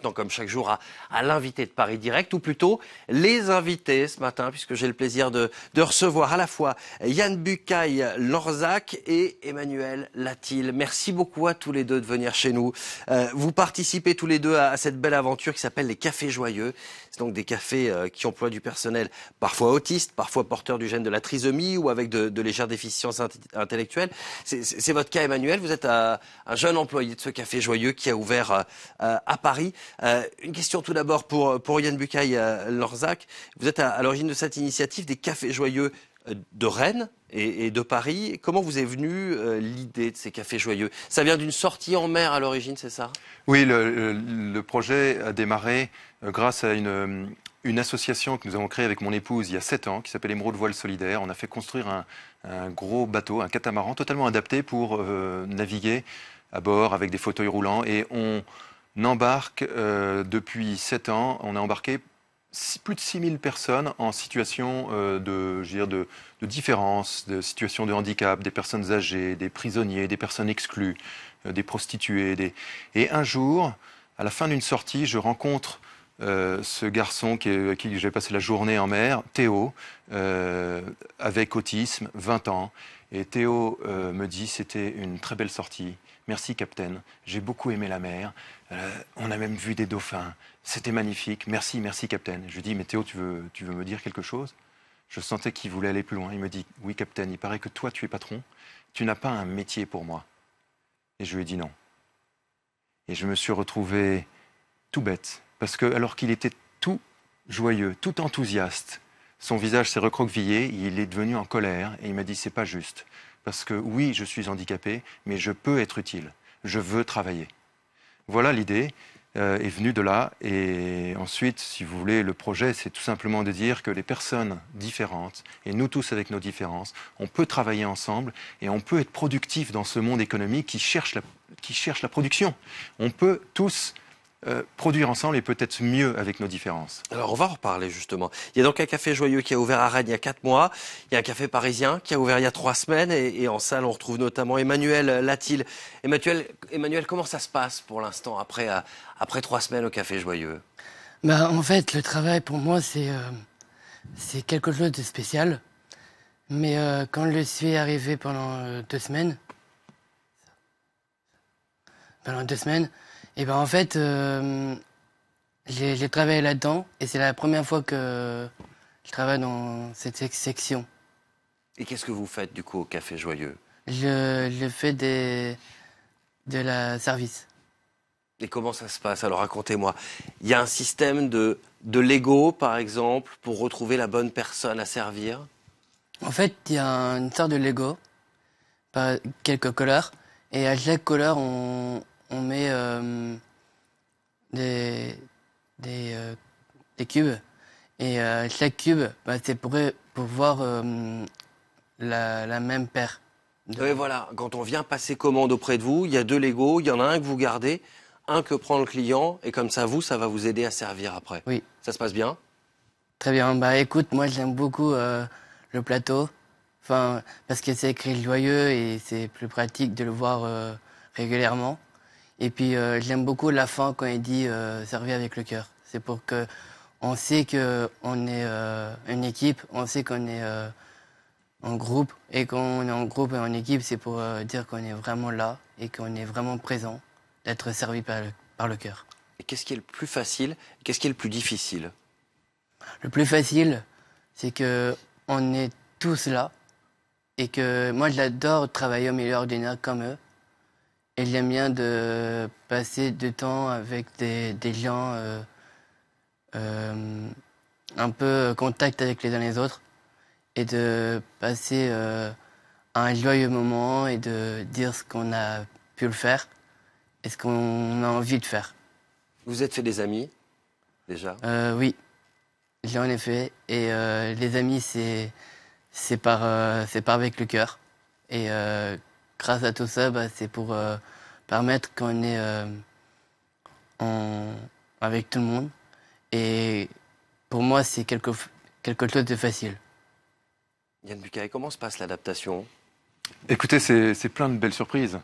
maintenant, comme chaque jour, à l'invité de Paris Direct, ou plutôt les invités ce matin, puisque j'ai le plaisir de recevoir à la fois Yann Bucaille-Lorzac et Emmanuel Latil. Merci beaucoup à tous les deux de venir chez nous. Vous participez tous les deux à cette belle aventure qui s'appelle les Cafés Joyeux. C'est donc des cafés qui emploient du personnel parfois autiste, parfois porteur du gène de la trisomie ou avec de légères déficiences intellectuelles. C'est votre cas, Emmanuel. Vous êtes un jeune employé de ce Café Joyeux qui a ouvert à Paris. Une question tout d'abord pour Yann Bucaille-Lorzac. Vous êtes à l'origine de cette initiative des Cafés Joyeux de Rennes et de Paris. Comment vous est venue l'idée de ces Cafés Joyeux? Ça vient d'une sortie en mer à l'origine, c'est ça? Oui, le projet a démarré grâce à une association que nous avons créée avec mon épouse il y a 7 ans, qui s'appelle Émeraude Voile Solidaire. On a fait construire un gros bateau, un catamaran totalement adapté pour naviguer à bord avec des fauteuils roulants. Et on embarque depuis 7 ans, on a embarqué plus de 6000 personnes en situation de différence, de situation de handicap, des personnes âgées, des prisonniers, des personnes exclues, des prostituées. Et un jour, à la fin d'une sortie, je rencontre ce garçon avec qui j'ai passé la journée en mer, Théo, avec autisme, 20 ans. Et Théo me dit, c'était une très belle sortie. Merci, capitaine. J'ai beaucoup aimé la mer. On a même vu des dauphins. C'était magnifique. Merci, merci, capitaine. Je lui dis, mais Théo, tu veux me dire quelque chose? Je sentais qu'il voulait aller plus loin. Il me dit, oui, capitaine, il paraît que toi, tu es patron. Tu n'as pas un métier pour moi. Et je lui ai dit non. Et je me suis retrouvé tout bête. Parce que, alors qu'il était tout joyeux, tout enthousiaste, son visage s'est recroquevillé, il est devenu en colère et il m'a dit, c'est pas juste. Parce que oui, je suis handicapé, mais je peux être utile. Je veux travailler. Voilà, l'idée est venue de là. Et ensuite, si vous voulez, le projet, c'est tout simplement de dire que les personnes différentes, et nous tous avec nos différences, on peut travailler ensemble et on peut être productif dans ce monde économique qui cherche la production. On peut tous produire ensemble et peut-être mieux avec nos différences. Alors on va en reparler justement. Il y a donc un Café Joyeux qui a ouvert à Rennes il y a 4 mois. Il y a un café parisien qui a ouvert il y a 3 semaines. Et en salle, on retrouve notamment Emmanuel Latil. Emmanuel, comment ça se passe pour l'instant après 3 semaines au Café Joyeux? En fait, le travail pour moi, c'est quelque chose de spécial. Mais quand je suis arrivé pendant 2 semaines, et en fait, j'ai travaillé là-dedans et c'est la première fois que je travaille dans cette section. Et qu'est-ce que vous faites du coup au Café Joyeux? Je fais de la service. Et comment ça se passe? Alors racontez-moi. Il y a un système de Lego, par exemple, pour retrouver la bonne personne à servir? En fait, il y a une sorte de Lego, quelques couleurs, et à chaque couleur, on met des cubes. Et chaque cube, c'est pour voir la même paire. Oui, voilà. Quand on vient passer commande auprès de vous, il y a 2 Lego, il y en a un que vous gardez, un que prend le client, et comme ça, ça va vous aider à servir après. Oui. Ça se passe bien? Très bien. Écoute, moi, j'aime beaucoup le plateau. Parce que c'est écrit joyeux et c'est plus pratique de le voir régulièrement. Et puis, j'aime beaucoup la fin quand il dit servir avec le cœur. C'est pour que on sait qu'on est une équipe, on sait qu'on est en groupe. Et quand on est en groupe et en équipe, c'est pour dire qu'on est vraiment là et qu'on est vraiment présent, d'être servi par le cœur. Et qu'est-ce qui est le plus facile et qu'est-ce qui est le plus difficile? Le plus facile, c'est que on est tous là et que moi, j'adore travailler au milieu ordinaire comme eux. Et j'aime bien de passer du temps avec des gens un peu contact avec les uns les autres et de passer un joyeux moment et de dire ce qu'on a pu le faire et ce qu'on a envie de faire. Vous êtes fait des amis, déjà? Oui, j'en ai fait. Et les amis, c'est par avec le cœur. Et grâce à tout ça, c'est pour permettre qu'on est avec tout le monde. Et pour moi, c'est quelque chose de facile. Yann Bucaille, comment se passe l'adaptation? Écoutez, c'est plein de belles surprises.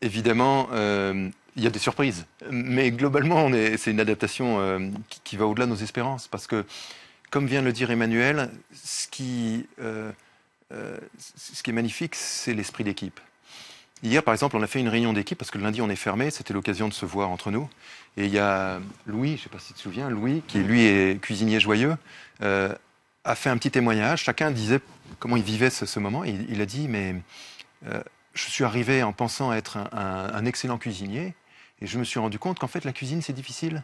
Évidemment, il il y a des surprises. Mais globalement, c'est une adaptation qui va au-delà de nos espérances. Parce que, comme vient de le dire Emmanuel, ce qui est magnifique, c'est l'esprit d'équipe. Hier, par exemple, on a fait une réunion d'équipe parce que le lundi, on est fermé. C'était l'occasion de se voir entre nous. Et il y a Louis, je ne sais pas si tu te souviens, Louis, qui lui est cuisinier joyeux, a fait un petit témoignage. Chacun disait comment il vivait ce moment. Il a dit, mais je suis arrivé en pensant être un excellent cuisinier et je me suis rendu compte qu'en fait, la cuisine, c'est difficile.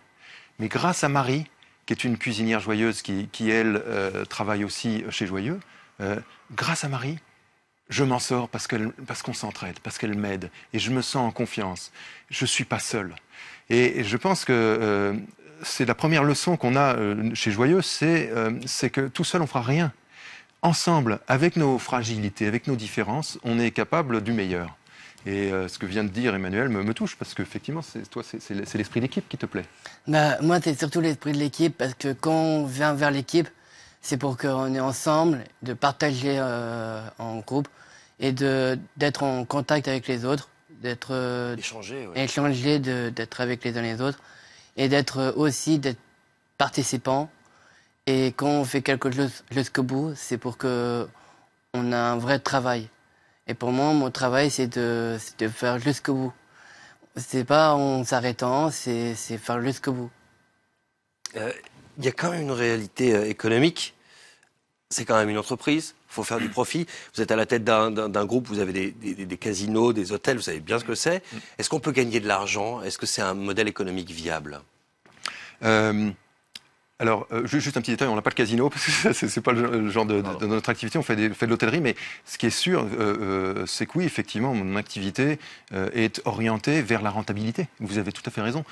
Mais grâce à Marie, qui est une cuisinière joyeuse, qui elle, travaille aussi chez Joyeux, grâce à Marie, je m'en sors parce qu'on s'entraide, parce qu'elle m'aide et je me sens en confiance. Je ne suis pas seul. Et je pense que c'est la première leçon qu'on a chez Joyeux, c'est que tout seul, on ne fera rien. Ensemble, avec nos fragilités, avec nos différences, on est capable du meilleur. Et ce que vient de dire Emmanuel me touche, parce qu'effectivement, c'est l'esprit d'équipe qui te plaît. Bah, moi, c'est surtout l'esprit de l'équipe, parce que quand on vient vers l'équipe, c'est pour qu'on est ensemble, de partager en groupe et d'être en contact avec les autres, d'être échanger, d'être avec les uns les autres et d'être participant. Et quand on fait quelque chose jusqu'au bout, c'est pour que on a un vrai travail. Et pour moi, mon travail, c'est de faire jusqu'au bout. C'est pas en s'arrêtant, c'est faire jusqu'au bout. Il y a quand même une réalité économique. C'est quand même une entreprise, il faut faire du profit. Vous êtes à la tête d'un groupe, vous avez des casinos, des hôtels, vous savez bien ce que c'est. Est-ce qu'on peut gagner de l'argent? Est-ce que c'est un modèle économique viable? Alors, juste un petit détail, on n'a pas de casino, parce que c'est pas le genre de notre activité, on fait de l'hôtellerie, mais ce qui est sûr, c'est que oui, effectivement, mon activité est orientée vers la rentabilité. Vous avez tout à fait raison.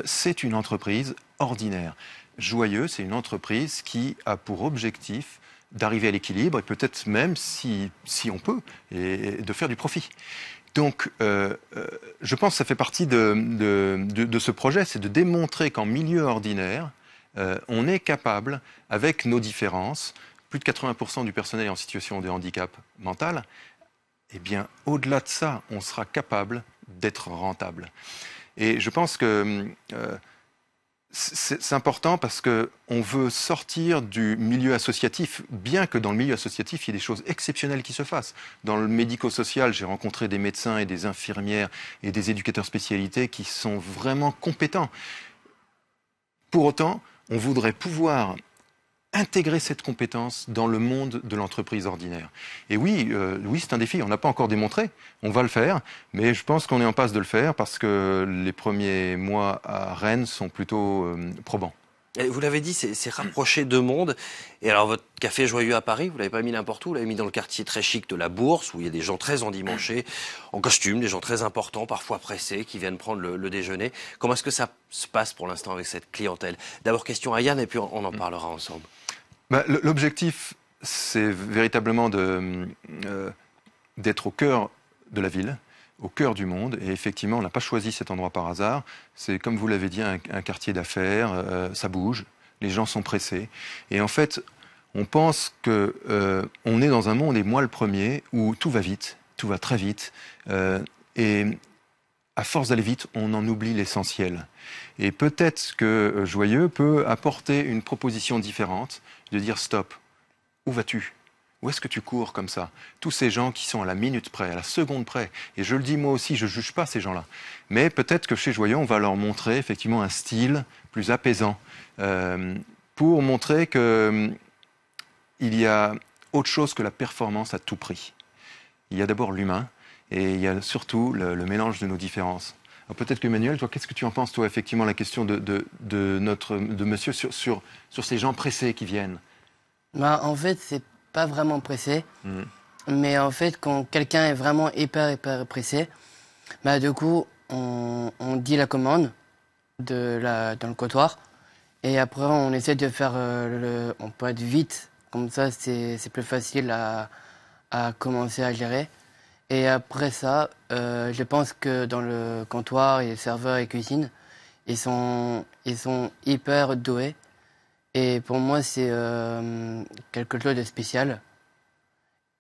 C'est une entreprise ordinaire. Joyeux, c'est une entreprise qui a pour objectif d'arriver à l'équilibre, et peut-être même, si on peut, et de faire du profit. Donc, je pense que ça fait partie de ce projet, c'est de démontrer qu'en milieu ordinaire, on est capable, avec nos différences, plus de 80% du personnel est en situation de handicap mental, eh bien, au-delà de ça, on sera capable d'être rentable. Et je pense que c'est important parce qu'on veut sortir du milieu associatif, bien que dans le milieu associatif, il y ait des choses exceptionnelles qui se fassent. Dans le médico-social, j'ai rencontré des médecins et des infirmières et des éducateurs spécialisés qui sont vraiment compétents. Pour autant, on voudrait pouvoir intégrer cette compétence dans le monde de l'entreprise ordinaire. Et oui, c'est un défi, on n'a pas encore démontré, on va le faire, mais je pense qu'on est en passe de le faire parce que les premiers mois à Rennes sont plutôt probants. Et vous l'avez dit, c'est rapprocher deux mondes. Et alors, votre café joyeux à Paris, vous l'avez pas mis n'importe où, vous l'avez mis dans le quartier très chic de la Bourse, où il y a des gens très endimanchés, en costume, des gens très importants, parfois pressés, qui viennent prendre le déjeuner. Comment est-ce que ça se passe pour l'instant avec cette clientèle? D'abord, question à Yann, et puis on en parlera ensemble. L'objectif, c'est véritablement d'être au cœur de la ville, au cœur du monde. Et effectivement, on n'a pas choisi cet endroit par hasard. C'est, comme vous l'avez dit, un quartier d'affaires. Ça bouge, les gens sont pressés. Et en fait, on pense qu'on est dans un monde, et moi le premier, où tout va vite, tout va très vite. Et à force d'aller vite, on en oublie l'essentiel. Et peut-être que Joyeux peut apporter une proposition différente, de dire stop, où vas-tu? Où est-ce que tu cours comme ça? Tous ces gens qui sont à la minute près, à la seconde près. Et je le dis moi aussi, je ne juge pas ces gens-là. Mais peut-être que chez Joyeux, on va leur montrer effectivement un style plus apaisant pour montrer qu'il y a autre chose que la performance à tout prix. Il y a d'abord l'humain et il y a surtout le mélange de nos différences. Peut-être que Emmanuel, toi, qu'est-ce que tu en penses, toi, effectivement, la question de monsieur sur ces gens pressés qui viennent? Bah, en fait, c'est pas vraiment pressé. Mais en fait, quand quelqu'un est vraiment hyper pressé, bah, du coup, on dit la commande dans le comptoir. Et après, on essaie de faire on peut être vite. Comme ça, c'est plus facile à commencer à gérer. Et après ça, je pense que dans le comptoir, et serveurs et cuisine, ils sont hyper doués. Et pour moi, c'est quelque chose de spécial.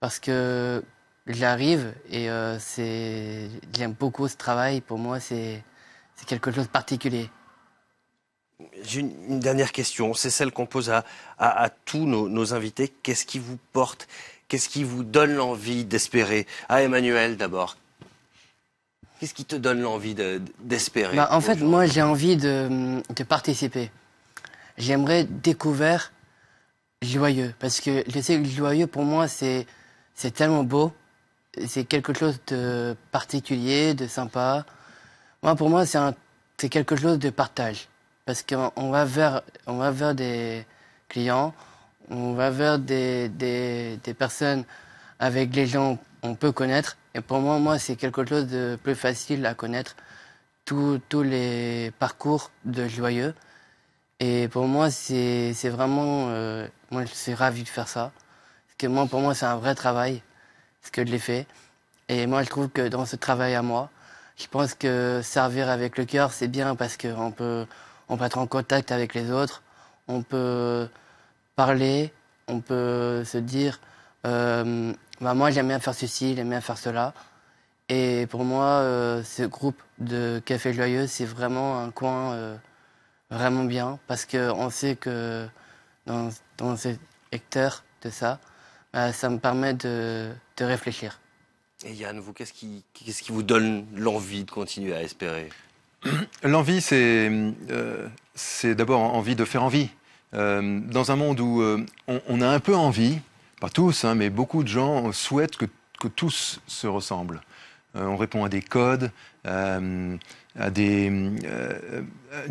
Parce que j'arrive et j'aime beaucoup ce travail. Pour moi, c'est quelque chose de particulier. J'ai une dernière question, c'est celle qu'on pose à tous nos invités. Qu'est-ce qui vous porte? Qu'est-ce qui vous donne l'envie d'espérer? Emmanuel d'abord. Qu'est-ce qui te donne l'envie d'espérer? En fait, moi, j'ai envie de participer. J'aimerais découvrir Joyeux, parce que je sais que Joyeux, pour moi, c'est tellement beau. C'est quelque chose de particulier, de sympa. Pour moi, c'est quelque chose de partage. Parce qu'on va vers des clients, on va vers des personnes avec les gens on peut connaître. Et pour moi, c'est quelque chose de plus facile à connaître. Tous les parcours de Joyeux. Et pour moi, c'est vraiment... moi, je suis ravi de faire ça. Parce que pour moi, c'est un vrai travail, ce que je l'ai fait. Et moi, je trouve que dans ce travail à moi, je pense que servir avec le cœur, c'est bien parce qu'on peut être en contact avec les autres, on peut parler, on peut se dire moi j'aime bien faire ceci, j'aime bien faire cela. Et pour moi, ce groupe de Café Joyeux, c'est vraiment un coin vraiment bien parce qu'on sait que dans cet hectare de ça, ça me permet de réfléchir. Et Yann, vous, qu'est-ce qui vous donne l'envie de continuer à espérer? L'envie, c'est d'abord envie de faire envie. Dans un monde où on a un peu envie, pas tous, hein, mais beaucoup de gens souhaitent que tous se ressemblent. On répond à des codes, à une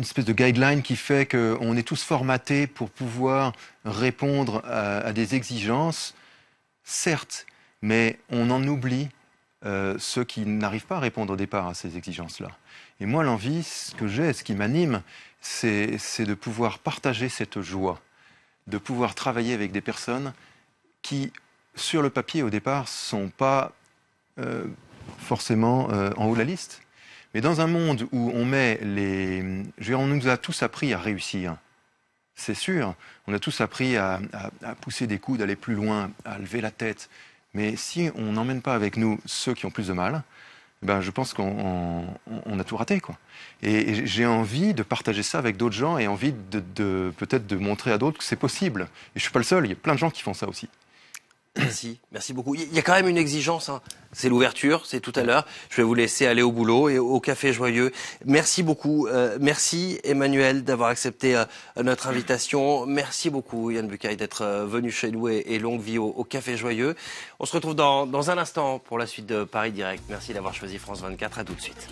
espèce de guideline qui fait qu'on est tous formatés pour pouvoir répondre à des exigences, certes, mais on en oublie ceux qui n'arrivent pas à répondre au départ à ces exigences-là. Et moi, l'envie, ce que j'ai, ce qui m'anime, c'est de pouvoir partager cette joie, de pouvoir travailler avec des personnes qui, sur le papier, au départ, ne sont pas forcément en haut de la liste. Mais dans un monde où on met on nous a tous appris à réussir, c'est sûr. On a tous appris à pousser des coudes, d'aller plus loin, à lever la tête. Mais si on n'emmène pas avec nous ceux qui ont plus de mal, je pense qu'on a tout raté, quoi. Et j'ai envie de partager ça avec d'autres gens et envie peut-être de montrer à d'autres que c'est possible. Et je ne suis pas le seul, il y a plein de gens qui font ça aussi. Merci beaucoup. Il y a quand même une exigence, hein. C'est l'ouverture, c'est tout à l'heure. Je vais vous laisser aller au boulot et au Café Joyeux. Merci beaucoup. Merci Emmanuel d'avoir accepté notre invitation. Merci beaucoup Yann Bucaille d'être venu chez nous et longue vie au Café Joyeux. On se retrouve dans un instant pour la suite de Paris Direct. Merci d'avoir choisi France 24. À tout de suite.